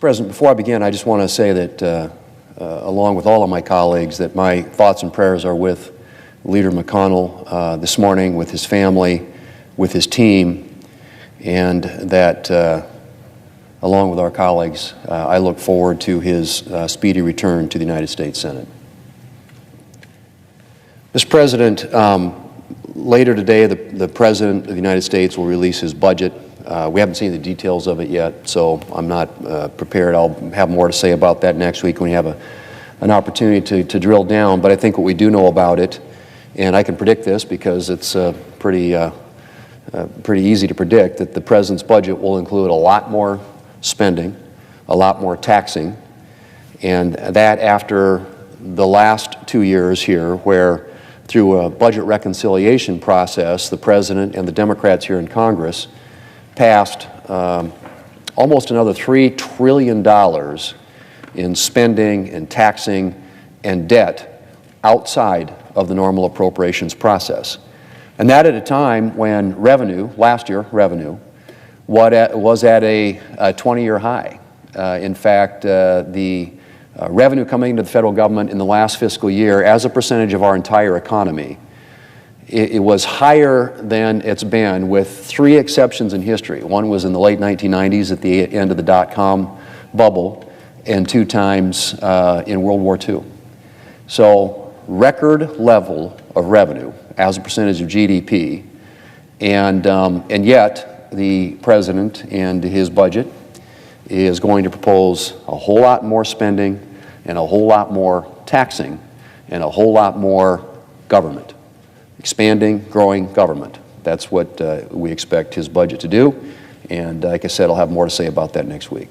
President, before I begin, I just want to say that, along with all of my colleagues, that my thoughts and prayers are with Leader McConnell this morning, with his family, with his team, and that, along with our colleagues, I look forward to his speedy return to the United States Senate. Mr. President, later today, the President of the United States will release his budget. We haven't seen the details of it yet, so I'm not prepared. I'll have more to say about that next week when we have an opportunity to drill down. But I think what we do know about it, and I can predict this because it's pretty easy to predict, that the President's budget will include a lot more spending, a lot more taxing, and that after the last 2 years here where through a budget reconciliation process, the President and the Democrats here in Congress passed almost another $3 trillion in spending and taxing and debt outside of the normal appropriations process. And that at a time when revenue, last year revenue, was at a 20-year high. In fact, the revenue coming into the federal government in the last fiscal year as a percentage of our entire economy, it was higher than it's been, with 3 exceptions in history. One was in the late 1990s at the end of the dot-com bubble, and 2 times in World War II. So record level of revenue as a percentage of GDP, and yet the President and his budget is going to propose a whole lot more spending and a whole lot more taxing and a whole lot more government. Expanding, growing government. That's what we expect his budget to do, and like I said, I'll have more to say about that next week.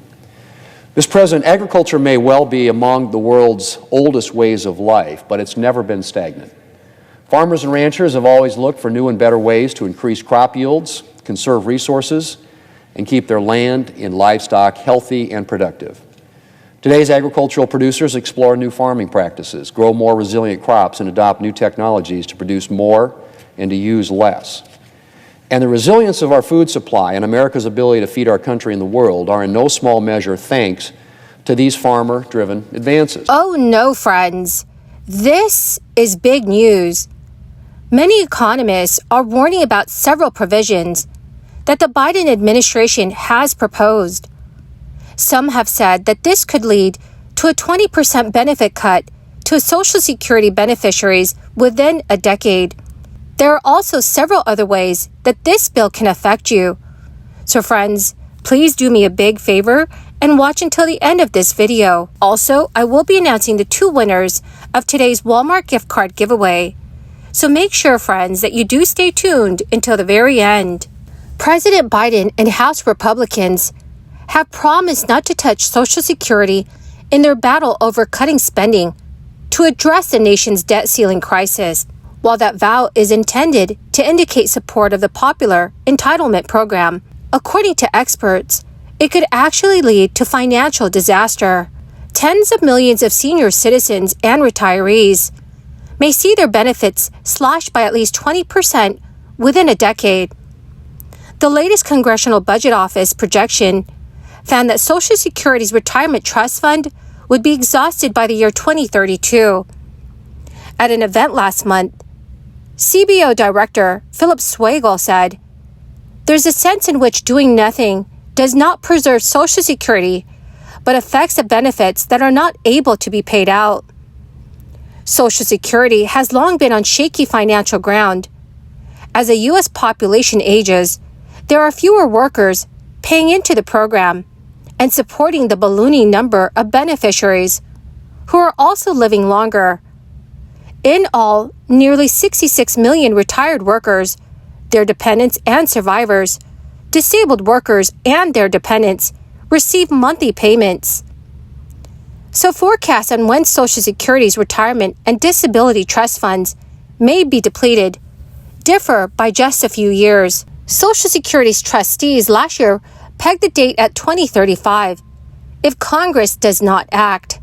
Mr. President, agriculture may well be among the world's oldest ways of life, but it's never been stagnant. Farmers and ranchers have always looked for new and better ways to increase crop yields, conserve resources, and keep their land and livestock healthy and productive. Today's agricultural producers explore new farming practices, grow more resilient crops, and adopt new technologies to produce more and to use less. And the resilience of our food supply and America's ability to feed our country and the world are in no small measure thanks to these farmer-driven advances. Oh no, friends. This is big news. Many economists are warning about several provisions that the Biden administration has proposed. Some have said that this could lead to a 20% benefit cut to Social Security beneficiaries within a decade. There are also several other ways that this bill can affect you. So friends, please do me a big favor and watch until the end of this video. Also, I will be announcing the 2 winners of today's Walmart gift card giveaway. So make sure, friends, that you do stay tuned until the very end. President Biden and House Republicans have promised not to touch Social Security in their battle over cutting spending to address the nation's debt ceiling crisis. While that vow is intended to indicate support of the popular entitlement program, according to experts, it could actually lead to financial disaster. Tens of millions of senior citizens and retirees may see their benefits slashed by at least 20% within a decade. The latest Congressional Budget Office projection found that Social Security's retirement trust fund would be exhausted by the year 2032. At an event last month, CBO Director Philip Swagel said, "There's a sense in which doing nothing does not preserve Social Security, but affects the benefits that are not able to be paid out." Social Security has long been on shaky financial ground. As the U.S. population ages, there are fewer workers paying into the program and supporting the ballooning number of beneficiaries who are also living longer. In all, nearly 66 million retired workers, their dependents and survivors, disabled workers and their dependents receive monthly payments. So forecasts on when Social Security's retirement and disability trust funds may be depleted differ by just a few years. Social Security's trustees last year pegged the date at 2035 if Congress does not act.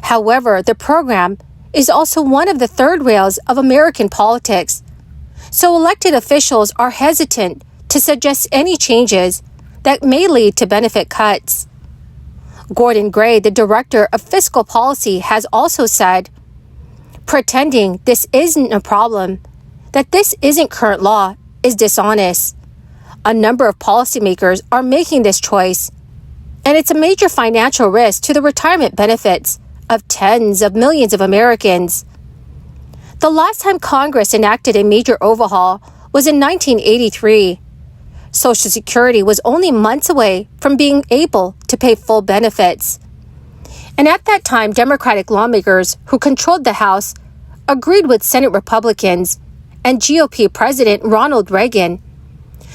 However, the program is also one of the third rails of American politics, so elected officials are hesitant to suggest any changes that may lead to benefit cuts. Gordon Gray, the director of fiscal policy, has also said, pretending this isn't a problem, that this isn't current law, is dishonest. A number of policymakers are making this choice, and it's a major financial risk to the retirement benefits of tens of millions of Americans. The last time Congress enacted a major overhaul was in 1983. Social Security was only months away from being able to pay full benefits. And at that time, Democratic lawmakers who controlled the House agreed with Senate Republicans and GOP President Ronald Reagan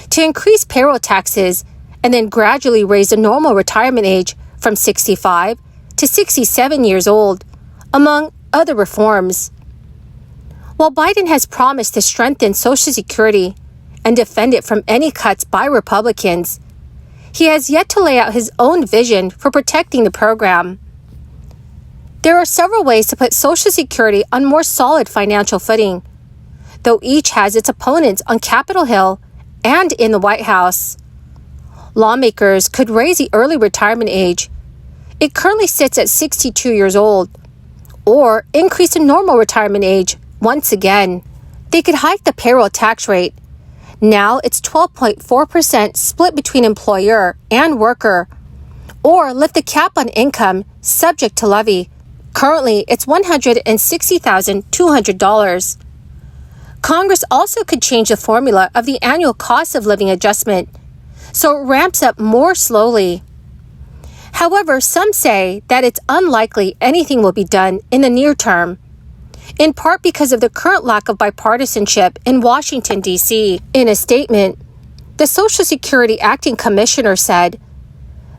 to increase payroll taxes and then gradually raise the normal retirement age from 65 to 67 years old, among other reforms. While Biden has promised to strengthen Social Security and defend it from any cuts by Republicans, he has yet to lay out his own vision for protecting the program. There are several ways to put Social Security on more solid financial footing, though each has its opponents on Capitol Hill and in the White House. Lawmakers could raise the early retirement age. It currently sits at 62 years old, or increase the normal retirement age once again. They could hike the payroll tax rate. Now it's 12.4% split between employer and worker, or lift the cap on income subject to levy. Currently, it's $160,200. Congress also could change the formula of the annual cost of living adjustment, so it ramps up more slowly. However, some say that it's unlikely anything will be done in the near term, in part because of the current lack of bipartisanship in Washington, D.C. In a statement, the Social Security Acting Commissioner said,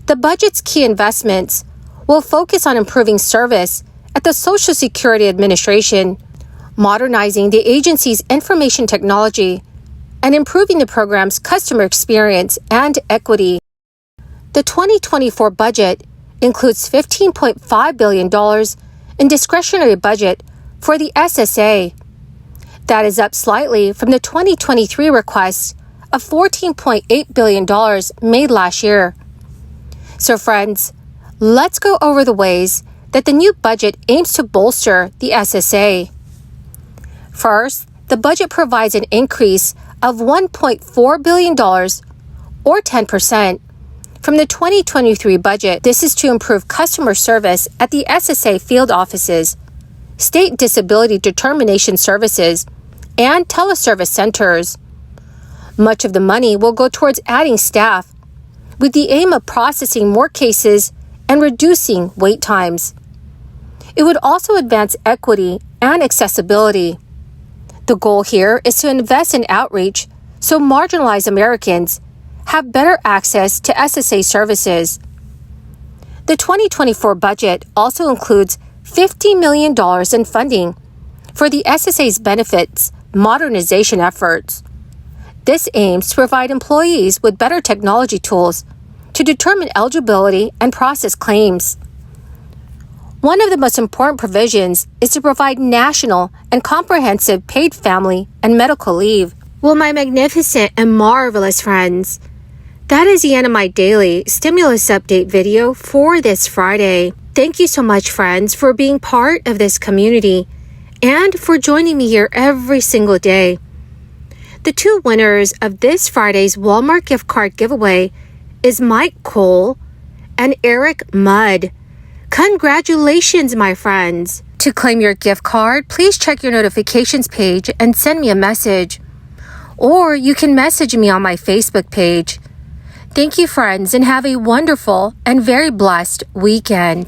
"The budget's key investments will focus on improving service at the Social Security Administration, modernizing the agency's information technology, and improving the program's customer experience and equity." The 2024 budget includes $15.5 billion in discretionary budget for the SSA. That is up slightly from the 2023 request of $14.8 billion made last year. So friends, let's go over the ways that the new budget aims to bolster the SSA. First, the budget provides an increase of $1.4 billion, or 10%, from the 2023 budget. This is to improve customer service at the SSA field offices, state disability determination services, and teleservice centers. Much of the money will go towards adding staff, with the aim of processing more cases and reducing wait times. It would also advance equity and accessibility. The goal here is to invest in outreach so marginalized Americans have better access to SSA services. The 2024 budget also includes $50 million in funding for the SSA's benefits modernization efforts. This aims to provide employees with better technology tools to determine eligibility and process claims. One of the most important provisions is to provide national and comprehensive paid family and medical leave. Well, my magnificent and marvelous friends, that is the end of my daily stimulus update video for this Friday. Thank you so much, friends, for being part of this community and for joining me here every single day. The two winners of this Friday's Walmart gift card giveaway is Mike Cole and Eric Mudd. Congratulations, my friends! To claim your gift card, please check your notifications page and send me a message. Or you can message me on my Facebook page. Thank you, friends, and have a wonderful and very blessed weekend.